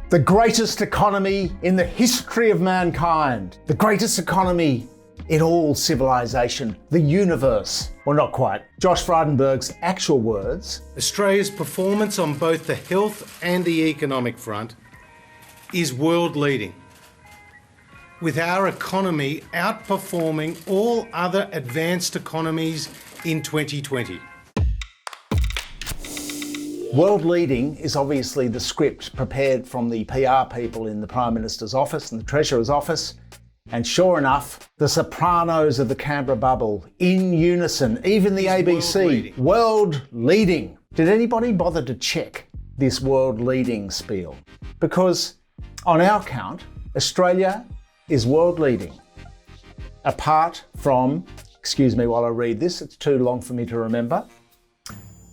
The greatest economy in the history of mankind. The greatest economy in all civilization, the universe. Well, not quite. Josh Frydenberg's actual words. Australia's performance on both the health and the economic front is world leading, with our economy outperforming all other advanced economies in 2020. World leading is obviously the script prepared from the PR people in the Prime Minister's office and the Treasurer's office. And sure enough, the sopranos of the Canberra bubble, in unison, even the ABC, world leading. Did anybody bother to check this world leading spiel? Because on our count, Australia is world leading. Apart from, excuse me while I read this, it's too long for me to remember,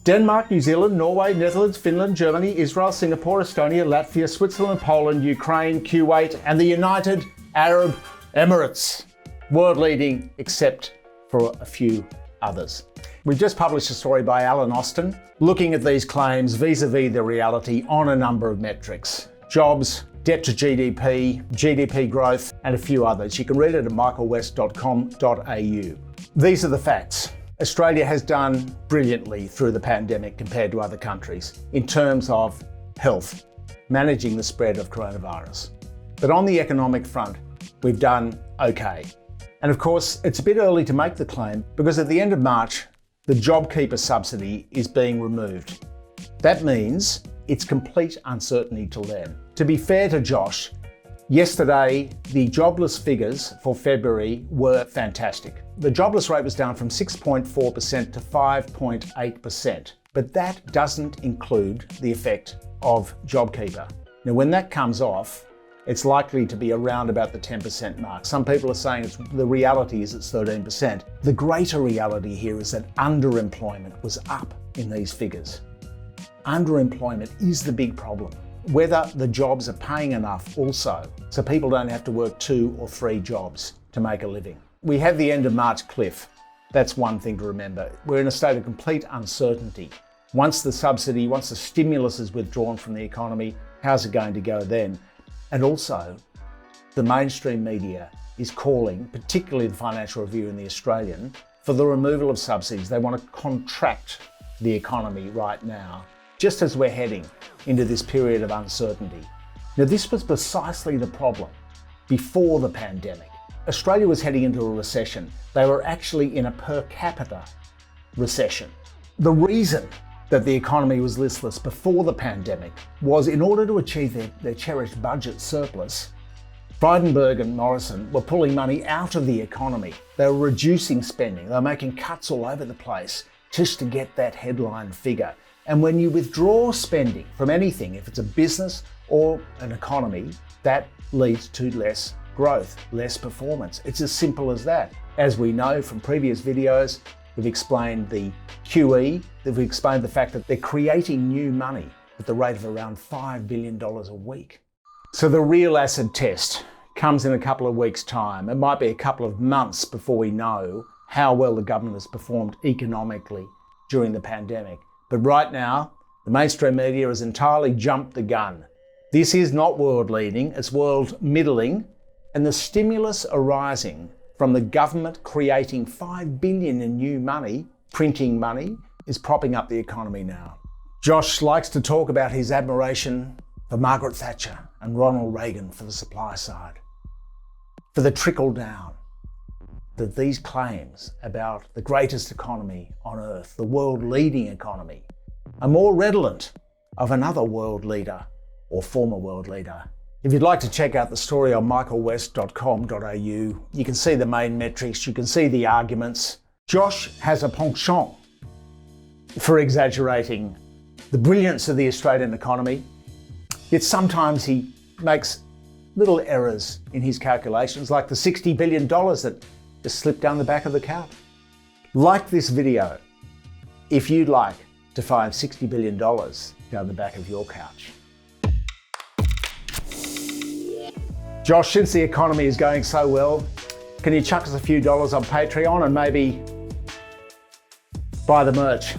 Denmark, New Zealand, Norway, Netherlands, Finland, Germany, Israel, Singapore, Estonia, Latvia, Switzerland, Poland, Ukraine, Kuwait, and the United Arab Emirates. World leading, except for a few others. We've just published a story by Alan Austin looking at these claims vis-a-vis the reality on a number of metrics. Jobs, debt to GDP, GDP growth, and a few others. You can read it at michaelwest.com.au. These are the facts. Australia has done brilliantly through the pandemic compared to other countries in terms of health, managing the spread of coronavirus. But on the economic front, we've done okay. And of course, it's a bit early to make the claim because at the end of March, the JobKeeper subsidy is being removed. That means it's complete uncertainty till then. To be fair to Josh, yesterday, the jobless figures for February were fantastic. The jobless rate was down from 6.4% to 5.8%, but that doesn't include the effect of JobKeeper. Now, when that comes off, it's likely to be around about the 10% mark. Some people are saying the reality is it's 13%. The greater reality here is that underemployment was up in these figures. Underemployment is the big problem. Whether the jobs are paying enough also, so people don't have to work 2 or 3 jobs to make a living. We have the end of March cliff. That's one thing to remember. We're in a state of complete uncertainty. Once the subsidy, once the stimulus is withdrawn from the economy, how's it going to go then? And also, the mainstream media is calling, particularly the Financial Review and the Australian, for the removal of subsidies. They want to contract the economy right now, just as we're heading into this period of uncertainty. Now, this was precisely the problem before the pandemic. Australia was heading into a recession. They were actually in a per capita recession. The reason that the economy was listless before the pandemic was in order to achieve their cherished budget surplus, Frydenberg and Morrison were pulling money out of the economy. They were reducing spending. They were making cuts all over the place just to get that headline figure. And when you withdraw spending from anything, if it's a business or an economy, that leads to less growth, less performance. It's as simple as that. As we know from previous videos, we've explained the QE, we've explained the fact that they're creating new money at the rate of around $5 billion a week. So the real acid test comes in a couple of weeks' time. It might be a couple of months before we know how well the government has performed economically during the pandemic. But right now, the mainstream media has entirely jumped the gun. This is not world leading, it's world middling, and the stimulus arising from the government creating $5 billion in new money, printing money, is propping up the economy now. Josh likes to talk about his admiration for Margaret Thatcher and Ronald Reagan for the supply side, for the trickle down, that these claims about the greatest economy on earth, the world leading economy, are more redolent of another world leader or former world leader. If you'd like to check out the story on michaelwest.com.au, you can see the main metrics, you can see the arguments. Josh has a penchant for exaggerating the brilliance of the Australian economy, yet sometimes he makes little errors in his calculations, like the $60 billion that just slipped down the back of the couch. Like this video if you'd like to find $60 billion down the back of your couch. Josh, since the economy is going so well, can you chuck us a few dollars on Patreon and maybe buy the merch?